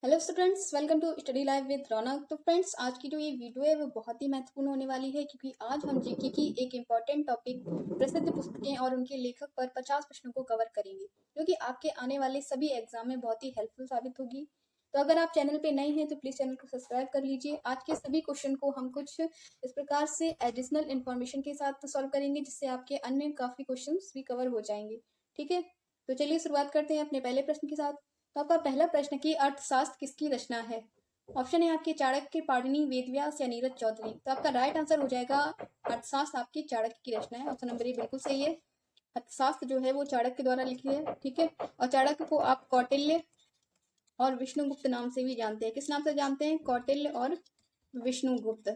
Hello students, welcome to study live with Raunak. तो friends, आज की जो ये वीडियो है वो बहुत ही महत्वपूर्ण होने वाली है, क्योंकि आज हम जीके की एक इम्पॉर्टेंट टॉपिक प्रसिद्ध पुस्तकें और उनके लेखक पर 50 प्रश्नों को कवर करेंगे, जो कि आपके आने वाले सभी एग्जाम में बहुत ही हेल्पफुल साबित होगी। तो अगर आप चैनल पे नए हैं तो प्लीज चैनल को सब्सक्राइब कर लीजिए। आज के सभी क्वेश्चन को हम कुछ इस प्रकार से एडिशनल इन्फॉर्मेशन के साथ सॉल्व करेंगे, जिससे आपके अन्य काफी क्वेश्चन भी कवर हो जाएंगे। ठीक है, तो चलिए शुरुआत करते हैं अपने पहले प्रश्न के साथ। तो आपका पहला प्रश्न कि अर्थशास्त्र किसकी रचना है? ऑप्शन है आपके चाणक्य, पाणिनि, वेदव्यास या नीरज चौधरी। तो आपका राइट आंसर हो जाएगा अर्थशास्त्र आपके चाणक्य की रचना है। ऑप्शन नंबर ए बिल्कुल सही है। अर्थशास्त्र जो है वो चाणक्य द्वारा लिखी है। ठीक है, और चाणक्य को आप कौटिल्य और विष्णुगुप्त नाम से भी जानते हैं। किस नाम से जानते हैं? कौटिल्य और विष्णुगुप्त।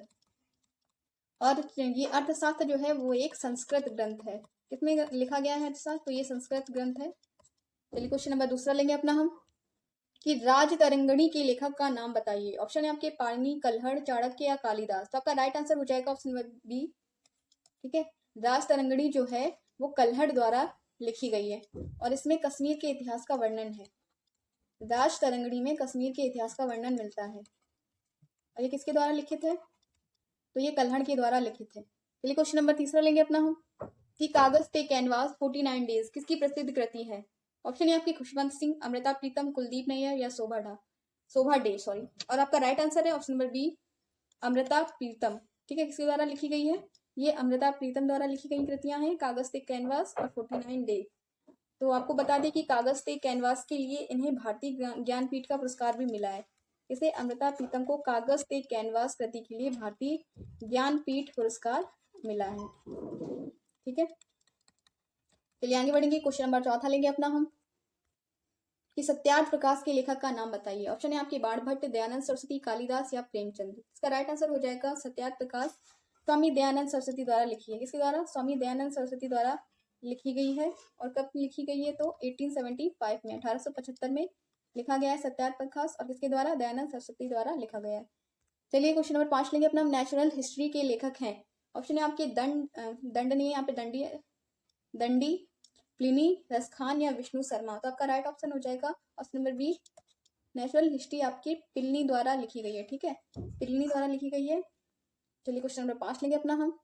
और ये अर्थशास्त्र जो है वो एक संस्कृत ग्रंथ है। किसमें लिखा गया है अर्थशास्त्र? तो ये संस्कृत ग्रंथ है। चलिए क्वेश्चन नंबर दूसरा लेंगे अपना हम कि राजतरंगिणी के लेखक का नाम बताइए। ऑप्शन है आपके पाणिनि, कल्हड़, चाणक्य या कालिदास। तो आपका राइट आंसर हो जाएगा ऑप्शन नंबर बी। ठीक है, राजतरंगिणी जो है वो कल्हड़ द्वारा लिखी गई है और इसमें कश्मीर के इतिहास का वर्णन है। राजतरंगिणी में कश्मीर के इतिहास का वर्णन मिलता है। और ये किसके द्वारा लिखित है? तो ये कल्हड़ के द्वारा लिखित है। चलिए क्वेश्चन नंबर तीसरा लेंगे अपना हम कि कागज पे कैनवास 49 डेज किसकी प्रसिद्ध कृति है? ऑप्शन है आपकी खुशवंत सिंह, अमृता प्रीतम, कुलदीप नैयर या शोभा डे सॉरी। और आपका राइट आंसर है option number B, Amrita Pritam. ठीक है, किसके द्वारा लिखी गई है? ये अमृता प्रीतम द्वारा लिखी गई कृतियां हैं, कागज पे कैनवास और 49 डे। तो आपको बता दें कि कागज पे कैनवास के लिए इन्हें भारतीय ज्ञानपीठ का पुरस्कार भी मिला है। इसे अमृता प्रीतम को कागज पे कैनवास कृति के लिए भारतीय ज्ञानपीठ पुरस्कार मिला है। ठीक है, चलिए आगे बढ़ेंगे। क्वेश्चन नंबर चौथा लेंगे अपना हम कि सत्यार्थ प्रकाश के लेखक का नाम बताइए। ऑप्शन है आपके बाणभट्ट, दयानंद सरस्वती, कालिदास या प्रेमचंद। इसका राइट आंसर हो जाएगा सत्यार्थ प्रकाश स्वामी दयानंद सरस्वती द्वारा लिखी है। किसके द्वारा? स्वामी दयानंद सरस्वती द्वारा लिखी गई है। और कब लिखी गई है? तो 1875 में, 1875 में लिखा गया है सत्यार्थ प्रकाश। और किसके द्वारा? दयानंद सरस्वती द्वारा लिखा गया है। चलिए क्वेश्चन नंबर 5 लेंगे अपना। नेचुरल हिस्ट्री के लेखक हैं। ऑप्शन है आपके दंड नहीं है यहाँ पे, दंडी, प्लिनी, रसखान या विष्णु शर्मा। तो आपका राइट ऑप्शन हो जाएगा option number B, natural history आपकी प्लिनी द्वारा लिखी गई है। ठीक है, प्लिनी द्वारा लिखी गई है। चलिए क्वेश्चन नंबर 5 लेंगे अपना हम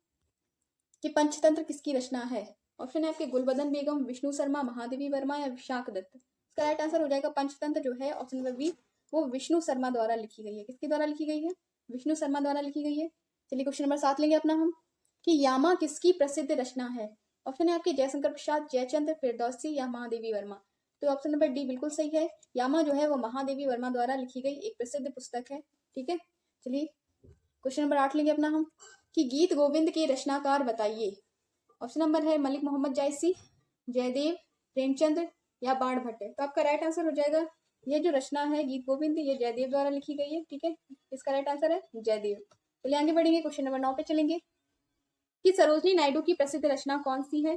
कि पंचतंत्र किसकी रचना है? ऑप्शन है आपके गुलबदन बेगम, विष्णु शर्मा, महादेवी वर्मा या विशाख दत्त। इसका राइट आंसर हो जाएगा पंचतंत्र जो है ऑप्शन नंबर बी, वो विष्णु शर्मा द्वारा लिखी गई है। किसके द्वारा लिखी गई है? विष्णु शर्मा द्वारा लिखी गई है। चलिए क्वेश्चन नंबर 7 लेंगे अपना हम कि यामा किसकी प्रसिद्ध रचना है? ऑप्शन है आपके जयशंकर प्रसाद, जयचंद्र, फिरदौसी या महादेवी वर्मा। तो ऑप्शन नंबर डी बिल्कुल सही है। यामा जो है वो महादेवी वर्मा द्वारा लिखी गई एक प्रसिद्ध पुस्तक है। ठीक है, चलिए क्वेश्चन नंबर 8 लेंगे अपना हम कि गीत गोविंद के रचनाकार बताइए। ऑप्शन नंबर है मलिक मोहम्मद जायसी, जयदेव, प्रेमचंद या बाणभट्ट। तो आपका राइट आंसर हो जाएगा ये जो रचना है गीत गोविंद, ये जयदेव द्वारा लिखी गई है। ठीक है, इसका राइट आंसर है जयदेव। चलिए आगे बढ़ेंगे, क्वेश्चन नंबर 9 पे चलेंगे कि सरोजनी नायडू की प्रसिद्ध रचना कौन सी है?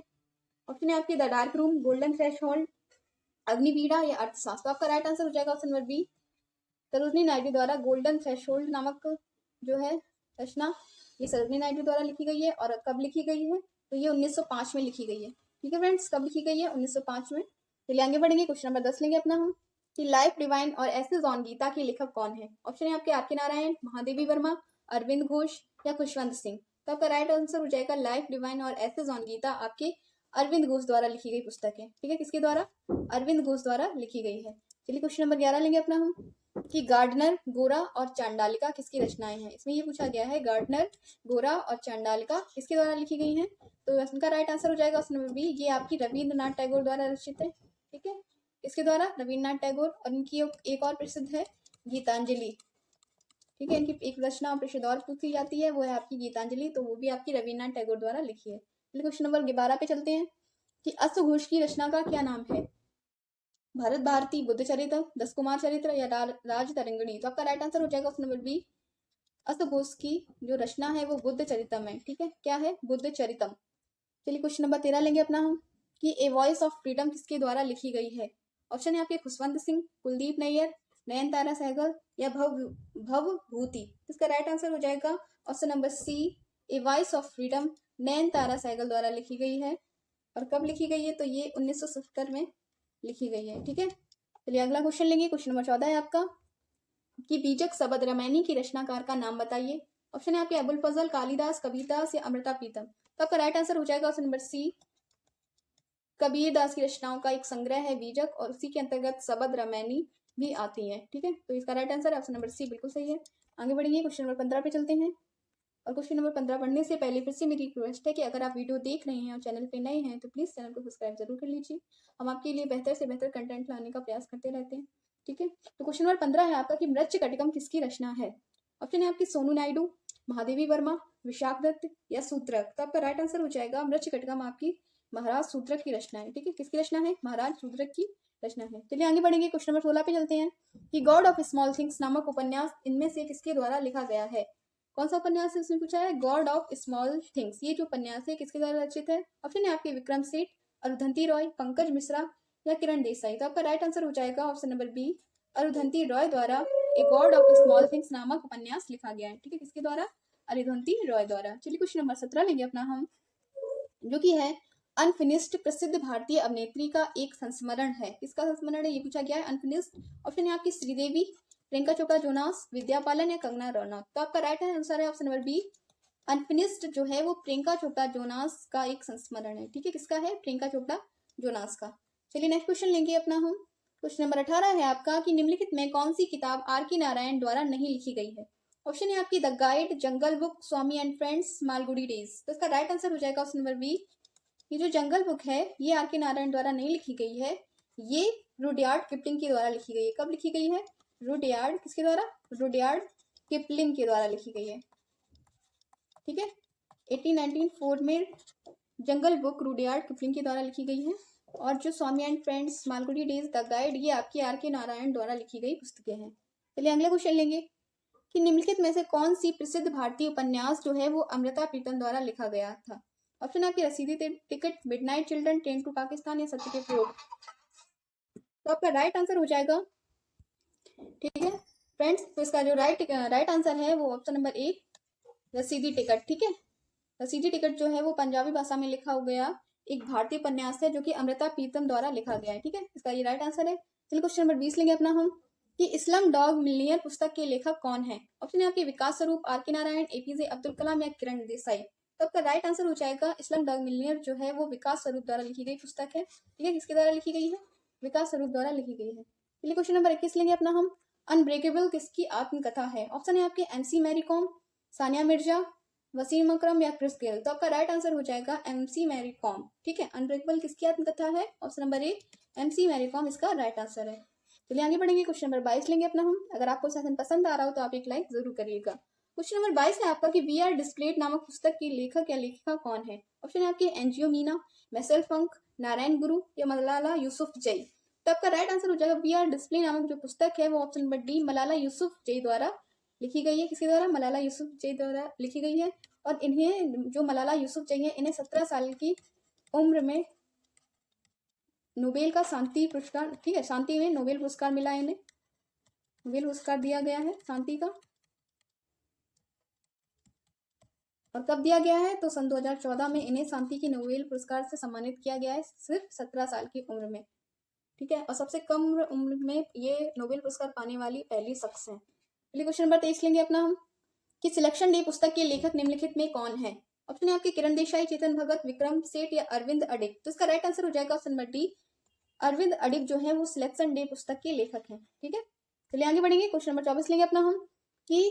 ऑप्शन है आपके the dark room, golden threshold, Agniveena या अर्थशास्त्र। तो आपका राइट आंसर हो जाएगा option number B, Sarojini Naidu द्वारा गोल्डन थ्रेशोल्ड नामक जो है रचना, ये सरोजनी नायडू द्वारा लिखी गई है। और कब लिखी गई है? तो ये 1905 में लिखी गई है। ठीक है फ्रेंड्स, कब लिखी गई है? 1905 में। चलिए आगे बढ़ेंगे, क्वेश्चन नंबर 10 लेंगे अपना हम कि लाइफ डिवाइन और एसेज ऑन गीता के लेखक कौन है? ऑप्शन है आपके आर के नारायण, महादेवी वर्मा, अरविंद घोष या खुशवंत सिंह। तो आपका राइट आंसर हो जाएगा लाइफ डिवाइन और एसेज ऑन गीता आपके अरविंद घोष द्वारा लिखी गई पुस्तक है। ठीक है, किसके द्वारा? अरविंद घोष द्वारा लिखी गई है। चलिए क्वेश्चन नंबर 11 लेंगे अपना हम कि गार्डनर, गोरा और चांडालिका किसकी रचनाएं हैं? इसमें ये पूछा गया है गार्डनर, गोरा और चांडालिका किसके द्वारा लिखी गई हैं? तो इसका राइट आंसर हो जाएगा ऑप्शन नंबर बी, ये आपकी रविंद्रनाथ टैगोर द्वारा रचित है। ठीक है, इसके द्वारा रविंद्रनाथ टैगोर। और इनकी एक और प्रसिद्ध है गीतांजलि। ठीक है, इनकी एक रचना प्रसिद्ध और पूछी जाती है, वो है आपकी गीतांजलि। तो वो भी आपकी रविंद्रनाथ टैगोर द्वारा लिखी है। क्वेश्चन नंबर 12 पे चलते हैं कि अश्वघोष की रचना का क्या नाम है? भारत भारती, बुद्ध चरित्र, दस कुमार चरित्र या राज तरंगिणी। तो आपका राइट आंसर हो जाएगा ऑप्शन नंबर बी, अश्वघोष की जो रचना है वो बुद्ध चरितम है। ठीक है, क्या है? बुद्ध चरितम। चलिए क्वेश्चन नंबर 13 लेंगे अपना हम कि ए वॉइस ऑफ फ्रीडम किसके द्वारा लिखी गई है? ऑप्शन है आपके खुशवंत सिंह, कुलदीप नैयर, नयनतारा सहगल या भवभूति। इसका राइट आंसर हो जाएगा option number C, a voice of freedom Nayantara Sahgal द्वारा लिखी गई है। और कब लिखी गई है? तो ये 1970 में लिखी गई है। ठीक है, चलिए अगला क्वेश्चन लेंगे। क्वेश्चन नंबर 14 है आपका कि बीजक शबद रामायणी की रचनाकार का नाम बताइए। ऑप्शन है आपके अबुल फजल, कालिदास, कबीरदास या अमृता प्रीतम। तो आपका राइट आंसर हो जाएगा ऑप्शन नंबर सी, कबीर दास की रचनाओं का एक संग्रह है बीजक, और उसी के अंतर्गत शबद रामायणी भी आती है। ठीक है, तो इसका राइट आंसर है ऑप्शन नंबर सी, बिल्कुल सही है। आगे बढ़ेंगे, क्वेश्चन नंबर 15 पे चलते हैं। और क्वेश्चन नंबर 15 पढ़ने से पहले फिर से मेरी रिक्वेस्ट है कि अगर आप वीडियो देख रहे हैं और चैनल पे नए हैं तो प्लीज़ चैनल को सब्सक्राइब जरूर कर लीजिए। हम आपके लिए बेहतर से बेहतर कंटेंट लाने का प्रयास करते रहते हैं। ठीक है, तो क्वेश्चन नंबर 15 है आपका कि मृच्छक कटिकम किसकी रचना है। ऑप्शन है आपकी सोनू नायडू, महादेवी वर्मा, विशाख दत्त या सूत्रक। तो आपका राइट आंसर हो जाएगा मृच्छक कटिकम आपकी महाराज सूत्रक की रचना है। ठीक है, किसकी रचना है, महाराज सूत्रक की रचना है। चलिए आगे बढ़ेंगे, क्वेश्चन नंबर 16 पे चलते हैं कि गॉड ऑफ स्मॉल थिंग्स नामक उपन्यास इनमें से किसके द्वारा लिखा गया है। कौन सा उपन्यास है इसमें पूछा है, गॉड ऑफ स्मॉल थिंग्स। ये जो उपन्यास है किसके द्वारा रचित है। ऑप्शन है आपके विक्रम सेठ, अरुंधति रॉय, पंकज मिश्रा या किरण देसाई। तो आपका राइट आंसर हो जाएगा option number B, Arundhati Roy द्वारा a god of small things नामक उपन्यास लिखा गया है। ठीक है, किसके द्वारा, अरुंधति रॉय द्वारा। चलिए क्वेश्चन नंबर 17 लेंगे अपना हम, जो कि है अनफिनिश्ड प्रसिद्ध भारतीय अभिनेत्री का एक संस्मरण है। किसका संस्मरण है ये पूछा गया है, अनफिनिश्ड। ऑप्शन है आपकी श्रीदेवी, प्रियंका चोपड़ा जोनास, विद्या बालन या कंगना रनौत। तो आपका राइट आंसर है ऑप्शन नंबर बी, अनफिनिश्ड जो है वो प्रियंका चोपड़ा जोनास का एक संस्मरण है। ठीक है, किसका है, प्रियंका चोपड़ा जोनास का। चलिए नेक्स्ट क्वेश्चन लेंगे अपना हम, क्वेश्चन नंबर 18 है आपका कि निम्नलिखित में कौन सी किताब आर के नारायण द्वारा नहीं लिखी गई है। ऑप्शन है आपकी the guide, jungle book, Swami and friends, Malgudi days. तो इसका राइट आंसर हो जाएगा ऑप्शन नंबर बी, ये जो जंगल बुक है ये आर के नारायण द्वारा नहीं लिखी गई है, ये रुडयार्ड किपलिंग के द्वारा लिखी गई है। कब लिखी गई है, रुडयार्ड, किसके द्वारा, रुडयार्ड किपलिंग के द्वारा लिखी गई है। ठीक है, 1894 में जंगल बुक रुडयार्ड किपलिंग के द्वारा लिखी गई है, और जो Swami and friends, Malgudi days, the guide, ये आपकी आर के नारायण द्वारा लिखी गई पुस्तकें हैं। चलिए अगला क्वेश्चन लेंगे कि निम्नलिखित में से कौन सी प्रसिद्ध भारतीय उपन्यास जो है वो अमृता प्रीतम द्वारा लिखा गया था। ऑप्शन आपकी Rasidi ticket, midnight children, train to Pakistan या सत्य के प्रयोग। तो आपका राइट आंसर हो जाएगा, ठीक है फ्रेंड्स, तो इसका जो राइट आंसर है वो ऑप्शन नंबर ए, रसीदी टिकट। ठीक है, रसीदी टिकट जो है वो पंजाबी भाषा में लिखा गया एक भारतीय उपन्यास है जो कि अमृता प्रीतम द्वारा लिखा गया है। ठीक है, इसका ये राइट आंसर है। चलिए क्वेश्चन नंबर 20 लेंगे अपना हम कि स्लम डॉग मिलियनेयर पुस्तक के लेखक कौन है। ऑप्शन है आपके विकास स्वरूप, आर के नारायण, एपीजे अब्दुल कलाम या किरण देसाई। तो आपका राइट आंसर हो जाएगा स्लम डॉग मिलियनेयर जो है वो विकास स्वरूप द्वारा लिखी गई पुस्तक है। ठीक है, किसके द्वारा लिखी गई है, विकास स्वरूप द्वारा लिखी गई है। चलिए क्वेश्चन नंबर 21 लेंगे अपना हम, अनब्रेकेबल किसकी आत्मकथा है। ऑप्शन है आपके एमसी मैरी कॉम, सानिया मिर्जा, वसीम अकरम या क्रिस गेल। तो आपका राइट आंसर हो जाएगा एमसी मैरी कॉम। ठीक है, अनब्रेकेबल किसकी आत्मकथा है, option number A, MC Mary Kom इसका राइट आंसर है। चलिए आगे बढ़ेंगे, क्वेश्चन नंबर 22 लेंगे अपना हम। अगर आपको सेशन पसंद आ रहा हो तो आप एक लाइक जरूर करिएगा। क्वेश्चन नंबर 22 है आपका कि वी आर डिस्प्लेड नामक पुस्तक की लेखक या लेखिका कौन है। ऑप्शन है आपके एनजीओ मीना, मैसेल फंक, नारायण गुरु या मलाला यूसुफजई। तो आपका राइट आंसर हो जाएगा वी आर डिस्प्ले नामक जो पुस्तक है वो option number D, Malala Yousafzai द्वारा लिखी गई है। किसके द्वारा, मलाला यूसुफजई द्वारा लिखी गई है। और इन्हें जो मलाला यूसुफजई है इन्हें 17 साल की उम्र में नोबेल का शांति पुरस्कार, ठीक है, शांति में नोबेल पुरस्कार मिला है, इन्हें नोबेल पुरस्कार दिया गया है शांति का। और कब दिया गया है, तो सन 2014 में इन्हें शांति की नोबेल पुरस्कार से सम्मानित किया गया है, सिर्फ 17 साल की उम्र में। ठीक है, और सबसे कम उम्र में ये नोबेल पुरस्कार पाने वाली पहली शख्स है। चलिए क्वेश्चन नंबर 23 लेंगे अपना हम कि सिलेक्शन डे पुस्तक के लेखक निम्नलिखित में कौन है। ऑप्शन है आपके किरण देसाई, चेतन भगत, विक्रम सेठ या अरविंद अडिग। तो इसका राइट आंसर हो जाएगा ऑप्शन नंबर डी, अरविंद अडिग जो है वो सिलेक्शन डे पुस्तक के लेखक हैं। ठीक है, चलिए आगे बढ़ेंगे, क्वेश्चन नंबर 24 लेंगे अपना हम कि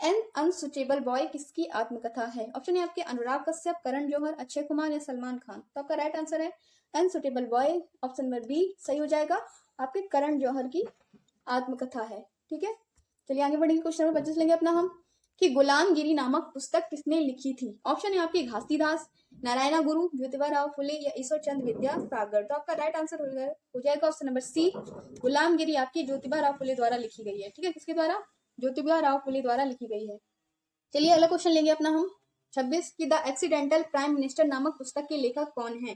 एन अनसुचेबल बॉय किसकी आत्मकथा है। ऑप्शन है आपके अनुराग कश्यप, करण जौहर, अक्षय कुमार या सलमान खान। तो आपका राइट आंसर है unsuitable boy, option number B सही हो जाएगा, आपके करण जौहर की आत्मकथा है। ठीक है, चलिए आगे बढ़ेंगे, क्वेश्चन नंबर 25 लेंगे अपना हम कि गुलामगिरी नामक पुस्तक किसने लिखी थी। ऑप्शन है आपके घासीदास, नारायणा गुरु, ज्योतिबा राव फुले या ईश्वर चंद्र विद्यासागर। तो आपका राइट आंसर हो जाएगा ऑप्शन नंबर सी, गुलामगिरी आपकी ज्योतिबा राव फुले द्वारा लिखी गई है। ठीक है, किसके द्वारा, ज्योतिबा राव फुले द्वारा लिखी गई है। चलिए अगला क्वेश्चन लेंगे अपना हम 26 की द एक्सीडेंटल प्राइम मिनिस्टर नामक पुस्तक के लेखक कौन है।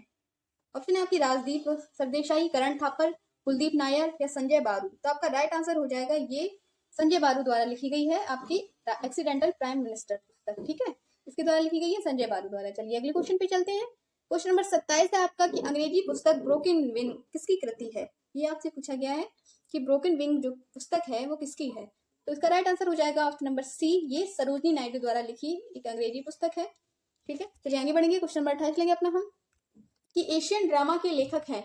ऑप्शन है आपकी राजदीप सरदेसाई, करण थापर, कुलदीप नायर या संजय बारू। तो आपका राइट आंसर हो जाएगा ये संजय बारू द्वारा लिखी गई है आपकी एक्सीडेंटल प्राइम मिनिस्टर पुस्तक। ठीक है, इसके द्वारा लिखी गई है संजय बारू द्वारा। चलिए अगले क्वेश्चन पे चलते हैं, क्वेश्चन नंबर 27 है आपका कि अंग्रेजी पुस्तक ब्रोकन विंग किसकी कृति है। ये आपसे पूछा गया है कि ब्रोकन विंग जो पुस्तक है वो किसकी है। तो इसका राइट आंसर हो जाएगा ऑप्शन नंबर सी, ये सरोजिनी नायडू द्वारा लिखी एक अंग्रेजी पुस्तक है। ठीक है, चलिए आगे बढ़ेंगे। क्वेश्चन नंबर 28 लेंगे अपना हम कि एशियन ड्रामा के लेखक हैं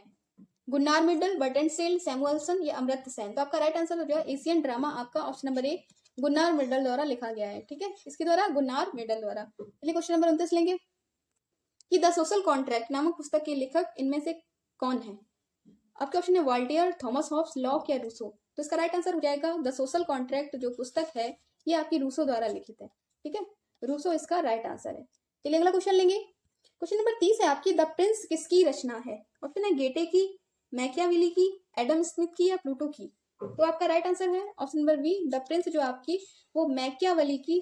Gunnar Myrdal, Burton Sell, Samuelson या अमर्त्य सेन। तो आपका राइट आंसर हो जाएगा एशियन ड्रामा, आपका option number A Gunnar Myrdal द्वारा लिखा गया है। ठीक है, इसके द्वारा गुन्नार मिडल द्वारा। चलिए क्वेश्चन नंबर 29 लेंगे कि द सोशल कॉन्ट्रैक्ट नामक पुस्तक के लेखक इनमें से कौन है। आपके ऑप्शन है वॉल्टेयर, थॉमस हॉब्स, लॉक या रूसो। तो इसका राइट आंसर हो जाएगा द सोशल कॉन्ट्रैक्ट जो पुस्तक है ये आपकी रूसो द्वारा लिखित है। ठीक है, रूसो इसका राइट आंसर है। चलिए अगला क्वेश्चन लेंगे। क्वेश्चन नंबर 30 है आपकी द प्रिंस किसकी रचना है। ऑप्शन है गेटे की, मैकियावेली की, एडम स्मिथ की या प्लूटो की। तो आपका राइट आंसर है option number B, the prince जो आपकी वो मैकियावेली की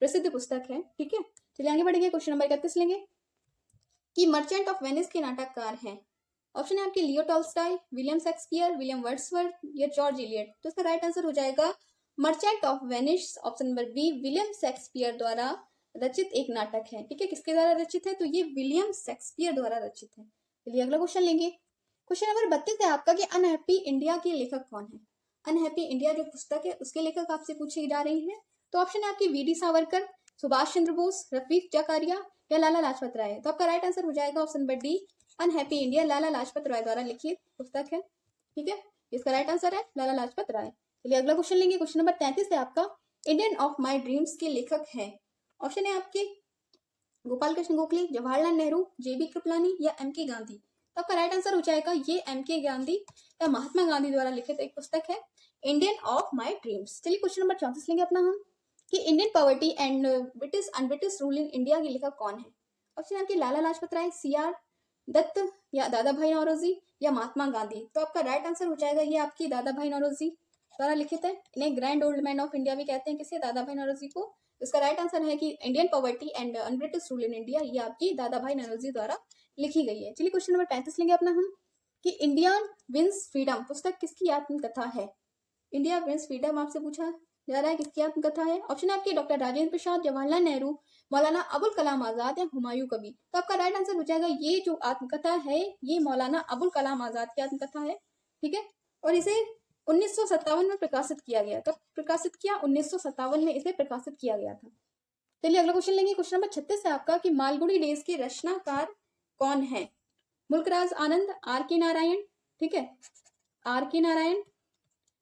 प्रसिद्ध पुस्तक है। ठीक है, चलिए आगे बढ़ेंगे। क्वेश्चन नंबर 31 लेंगे कि मर्चेंट ऑफ वेनिस के नाटककार हैं। ऑप्शन है आपके Leo Tolstoy, William Shakespeare, William Wordsworth या जॉर्ज इलियट। तो इसका राइट आंसर हो जाएगा merchant of Venice, option number B, William Shakespeare द्वारा रचित एक नाटक है। ठीक है, किसके द्वारा रचित है, तो ये विलियम शेक्सपियर द्वारा रचित है। चलिए अगला क्वेश्चन लेंगे। क्वेश्चन नंबर 32 है आपका कि अनहैप्पी इंडिया के लेखक कौन है। अनहैप्पी इंडिया जो पुस्तक है उसके लेखक आपसे पूछी जा रही है। तो ऑप्शन है आपकी वी.डी. सावरकर, सुभाष चंद्र बोस, रफीक जकारिया या लाला लाजपत राय। तो आपका राइट आंसर हो जाएगा option number D, unhappy India Lala Lajpat Rai द्वारा लिखित पुस्तक है। ठीक है, इसका राइट आंसर है लाला लाजपत राय। चलिए अगला क्वेश्चन लेंगे। क्वेश्चन नंबर 33 है आपका इंडियन ऑफ माई ड्रीम्स के लेखक हैं। ऑप्शन है आपके गोपाल कृष्ण गोखले, जवाहरलाल नेहरू, जे.बी. कृपलानी या एम.के. गांधी। तो आपका राइट आंसर हो जाएगा ये एम.के. गांधी या महात्मा गांधी द्वारा लिखित एक पुस्तक है इंडियन ऑफ माई ड्रीम्स। चलिए क्वेश्चन नंबर 34 लेंगे अपना हम कि Indian poverty and British un-British rule in India के लेखक कौन है। ऑप्शन आपके लाला लाजपत राय, सी.आर. दत्त या दादा भाई नौरोजी या महात्मा गांधी। तो आपका राइट आंसर हो जाएगा ये आपकी दादा भाई नौरोजी द्वारा लिखित है। इन्हें grand old man of India भी कहते हैं, किसे, दादा भाई नौरोजी को। इसका राइट आंसर है कि Indian poverty and un-British rule in India ये आपकी दादा भाई नौरोजी द्वारा लिखी गई है। चलिए क्वेश्चन नंबर 35 लेंगे अपना हम कि इंडिया विंस फ्रीडम पुस्तक किसकी आत्मकथा है। इंडिया विंस फ्रीडम आपसे पूछा जा रहा है किसकी आत्मकथा है। ऑप्शन है आपके डॉक्टर राजेंद्र प्रसाद, जवाहरलाल नेहरू, मौलाना अबुल कलाम आजाद या हुमायूं कबीर। तो आपका राइट आंसर हो जाएगा ये जो आत्मकथा है ये मौलाना अबुल कलाम आजाद की आत्मकथा है। ठीक है, और इसे 1957 में प्रकाशित किया गया। कब प्रकाशित किया, 1957 में इसे प्रकाशित किया गया था। चलिए अगला क्वेश्चन लेंगे। क्वेश्चन नंबर 36 है आपका कि मालगुडी डेज के रचनाकार कौन है। मुल्कराज आनंद, आर के नारायण, ठीक है, आर के नारायण,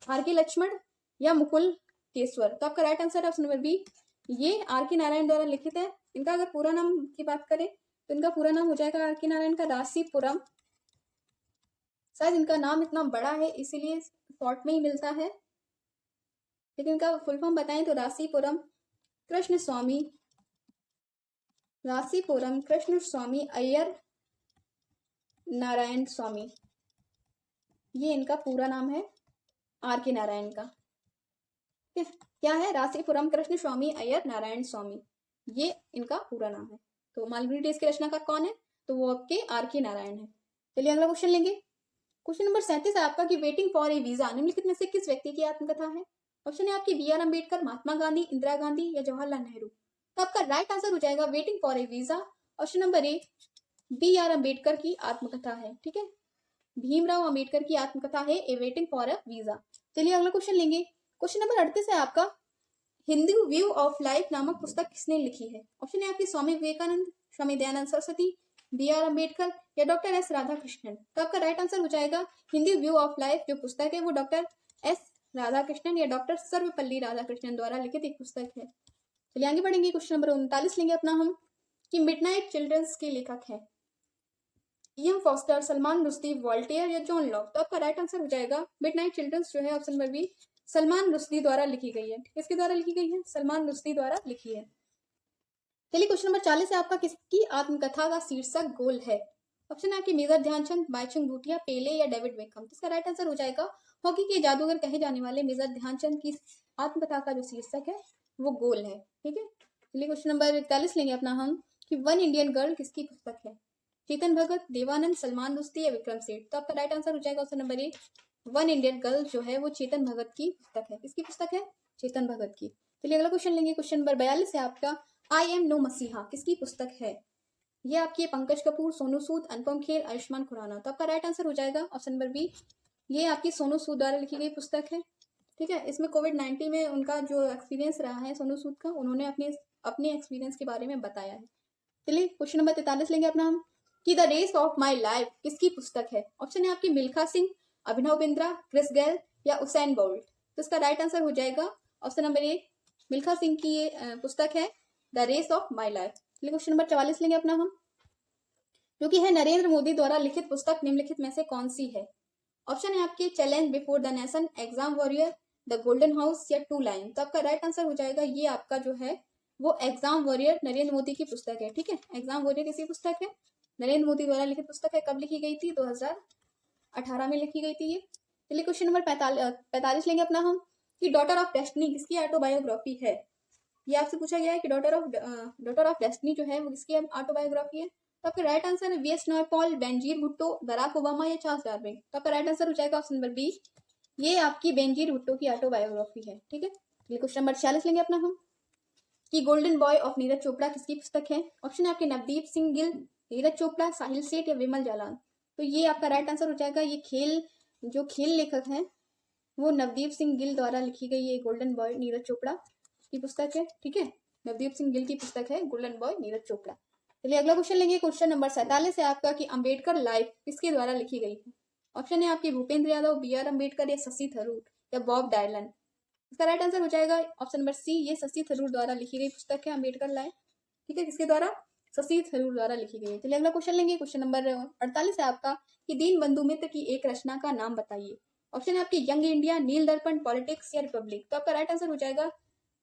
आर के लक्ष्मण या मुकुल केसवर। तो आपका राइट आंसर है ऑप्शन नंबर बी, ये आर के नारायण द्वारा लिखित है। इनका अगर पूरा नाम की बात करें तो इनका पूरा नाम हो जाएगा आर के नारायण का रासीपुरम। शायद इनका नाम इतना बड़ा है इसीलिए शॉर्ट में ही मिलता है, लेकिन इनका फुल फॉर्म बताएं तो रासीपुरम कृष्ण स्वामी, रासीपुरम कृष्ण स्वामी अय्यर नारायण स्वामी, ये इनका पूरा नाम है आर के नारायण का। क्या है, रासीपुरम कृष्ण स्वामी अय्यर नारायण स्वामी, ये इनका पूरा नाम है। तो मालगुडी डेज के रचनाकार कौन है, तो वो आपके आर के नारायण है। चलिए अगला क्वेश्चन लेंगे। क्वेश्चन नंबर 37 है आपका कि वेटिंग फॉर ए वीजा निम्नलिखित में से किस व्यक्ति की आत्मकथा है। ऑप्शन है आपकी बी.आर. अम्बेडकर, महात्मा गांधी, इंदिरा गांधी या जवाहरलाल नेहरू। तो आपका राइट आंसर हो जाएगा waiting for a visa, option number A, B R. Ambedkar की आत्मकथा है। ठीक है, भीमराव अम्बेडकर की आत्मकथा है ए वेटिंग फॉर अ वीजा। चलिए अगला क्वेश्चन लेंगे। क्वेश्चन नंबर 38 है आपका हिंदू व्यू ऑफ लाइफ नामक पुस्तक किसने लिखी है। ऑप्शन है आपके स्वामी विवेकानंद, स्वामी दयानंद सरस्वती, बी.आर. अम्बेडकर या डॉक्टर एस राधाकृष्णन। तो आपका राइट आंसर हो जाएगा हिंदी व्यू ऑफ लाइफ जो पुस्तक है वो डॉक्टर एस राधाकृष्णन या डॉक्टर सर्वपल्ली राधाकृष्णन द्वारा लिखित एक पुस्तक है। चलिए आगे बढ़ेंगे। क्वेश्चन नंबर 39 लेंगे अपना हम कि मिडनाइट चिल्ड्रंस के लेखक हैं ई.एम. फॉस्टर, सलमान रुश्दी, वॉल्टेयर या जॉन लॉक। तो आपका राइट आंसर हो जाएगा मिडनाइट चिल्ड्रंस जो है option number B, Salman Rushdie द्वारा लिखी गई है। किसके द्वारा लिखी गई है, सलमान रुश्दी द्वारा लिखी है। चलिए क्वेश्चन नंबर 40 है आपका किसकी आत्मकथा का शीर्षक गोल है। ऑप्शन है आपकी मेजर ध्यानचंद, बाईचुंग भूटिया, पेले या डेविड बेकहम। तो इसका राइट आंसर हो जाएगा हॉकी के जादूगर कहे जाने वाले मेजर ध्यानचंद की आत्मकथा का जो शीर्षक है वो गोल है। ठीक है, चलिए क्वेश्चन नंबर 41 लेंगे अपना हम कि वन इंडियन गर्ल किसकी पुस्तक है। चेतन भगत, देवानंद, सलमान रुश्दी या विक्रम सेठ। तो आपका राइट आंसर हो जाएगा ऑप्शन नंबर ए, वन इंडियन गर्ल जो है वो चेतन भगत की पुस्तक है। किसकी पुस्तक है, चेतन भगत की। चलिए अगला क्वेश्चन लेंगे। क्वेश्चन नंबर 42 है आपका आई एम नो मसीहा किसकी पुस्तक है। ये आपकी पंकज कपूर, सोनू सूद, अनुपम खेर, आयुष्मान खुराना। तो आपका राइट आंसर हो जाएगा ऑप्शन नंबर बी, ये आपकी सोनू सूद द्वारा लिखी गई पुस्तक है। ठीक है। इसमें कोविड-19 में उनका जो एक्सपीरियंस रहा है सोनू सूद का, उन्होंने अपने एक्सपीरियंस के बारे में बताया है। चलिए क्वेश्चन नंबर 43 लेंगे अपना हम कि the race of my life किसकी पुस्तक है। ऑप्शन है आपकी मिल्खा सिंह, अभिनव बिंद्रा, क्रिस गेल या उसेन बोल्ट। तो इसका राइट आंसर हो जाएगा option number A, Milkha Singh की ये पुस्तक है the race of my life. चलिए क्वेश्चन नंबर 44 लेंगे अपना हम, जो कि है नरेंद्र मोदी द्वारा लिखित पुस्तक निम्नलिखित में से कौन सी है। ऑप्शन है आपके challenge before the nation, exam warrior, the golden house या टू लाइन। तो आपका राइट आंसर हो जाएगा ये आपका जो है वो एग्जाम वॉरियर नरेंद्र मोदी की पुस्तक है। ठीक है, एग्जाम वॉरियर किसी पुस्तक है, नरेंद्र मोदी द्वारा लिखित पुस्तक है। कब लिखी गई थी? 2018 में लिखी गई थी ये। चलिए क्वेश्चन नंबर 45 लेंगे अपना हम कि डॉटर ऑफ डेस्टिनी किसकी ऑटोबायोग्राफी है। ये आपसे पूछा गया है कि डॉटर ऑफ डेस्टिनी जो है वो किसकी ऑटोबायोग्राफी है। तो आपका राइट आंसर है V S. Naipaul, Benazir Bhutto, Barack Obama या चार्ल्स डार्विन। तो आपका राइट आंसर हो जाएगा ऑप्शन नंबर बी, ये आपकी बेनजीर भुट्टो की ऑटोबायोग्राफी है। ठीक है, क्वेश्चन नंबर 46 लेंगे अपना हम कि golden boy of Neeraj Chopra किसकी पुस्तक है। ऑप्शन है आपके नवदीप सिंह गिल, नीरज चोपड़ा, साहिल सेठ या विमल जालान। तो ये आपका राइट आंसर हो जाएगा, ये खेल लेखक हैं वो नवदीप सिंह गिल द्वारा लिखी गई ये गोल्डन बॉय नीरज चोपड़ा की पुस्तक है। ठीक है, नवदीप सिंह गिल की पुस्तक है गोल्डन बॉय नीरज चोपड़ा। चलिए अगला क्वेश्चन लेंगे, क्वेश्चन नंबर 47 है आपका कि अंबेडकर लाइफ किसके द्वारा लिखी गई है। ऑप्शन है आपके भूपेंद्र यादव, बी.आर. अम्बेडकर या शशि थरूर या बॉब डायलन। इसका राइट आंसर हो जाएगा ऑप्शन नंबर सी, ये शशि थरूर द्वारा लिखी गई पुस्तक है अंबेडकर लाइफ। ठीक है, किसके द्वारा? शशि थरूर द्वारा लिखी गई है। चलिए अगला क्वेश्चन लेंगे, क्वेश्चन नंबर 48 है आपका कि दीन बंधु मित्र की एक रचना का नाम बताइए। ऑप्शन है आपकी यंग इंडिया, नील दर्पण, पॉलिटिक्स या रिपब्लिक। तो आपका राइट आंसर हो जाएगा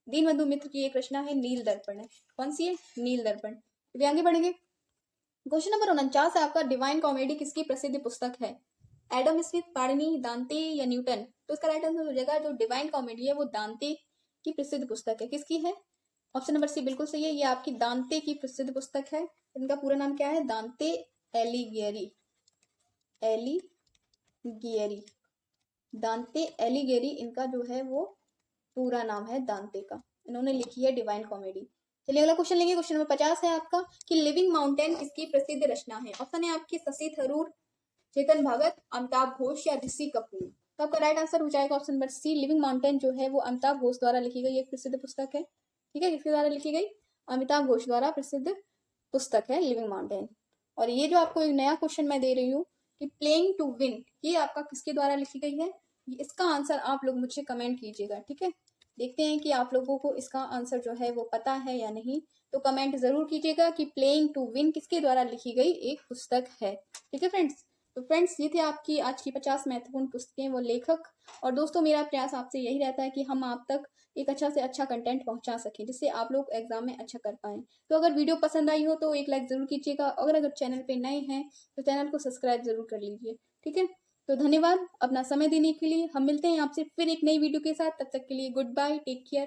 दीन बंधु मित्र की एक रचना है नील दर्पण है। कौन सी है? नील दर्पण। चलिए आगे बढ़ेंगे, क्वेश्चन नंबर 49 है आपका डिवाइन कॉमेडी किसकी प्रसिद्ध पुस्तक है। एडम स्मिथ, पाणिनि, दांते या न्यूटन। तो इसका राइट आंसर हो जाएगा जो डिवाइन कॉमेडी है वो दांते की प्रसिद्ध पुस्तक है। किसकी है? ऑप्शन नंबर सी बिल्कुल सही है, ये आपकी दांते की प्रसिद्ध पुस्तक है। इनका पूरा नाम क्या है? दांते एलिगियरी, दांते एलिगियरी इनका जो है वो पूरा नाम है दांते का। इन्होंने लिखी है डिवाइन कॉमेडी। चलिए अगला क्वेश्चन लेंगे, क्वेश्चन नंबर 50 है आपका कि लिविंग माउंटेन किसकी प्रसिद्ध रचना है। ऑप्शन है आपकी शशि थरूर, चेतन भगत, अमिताभ घोष या ऋषि कपूर। तो आपका राइट आंसर हो जाएगा option number C, living mountain जो है वो अमिताभ घोष द्वारा लिखी गई एक प्रसिद्ध पुस्तक है। ठीक है, किसके द्वारा लिखी गई? अमिताभ घोष द्वारा प्रसिद्ध पुस्तक है लिविंग माउंटेन। और ये जो आपको एक नया क्वेश्चन मैं दे रही हूँ कि प्लेइंग टू विन, ये आपका किसके द्वारा लिखी गई है। इसका आंसर आप लोग मुझे कमेंट कीजिएगा। ठीक है, देखते हैं कि आप लोगों को इसका आंसर जो है वो पता है या नहीं। तो कमेंट जरूर कीजिएगा कि प्लेइंग टू विन किसके द्वारा लिखी गई एक पुस्तक है। ठीक है फ्रेंड्स, तो फ्रेंड्स ये थे आपकी आज की 50 महत्वपूर्ण पुस्तकें वो लेखक। और दोस्तों मेरा प्रयास आपसे यही रहता है कि हम आप तक एक अच्छा से अच्छा कंटेंट पहुंचा सकें जिससे आप लोग एग्जाम में अच्छा कर पाएं। तो अगर वीडियो पसंद आई हो तो एक लाइक जरूर कीजिएगा, अगर चैनल पे नए हैं तो चैनल को सब्सक्राइब जरूर कर लीजिए। ठीक है, तो धन्यवाद अपना समय देने के लिए। हम मिलते हैं आपसे फिर एक नई वीडियो के साथ, तब तक के लिए गुड बाय, टेक केयर।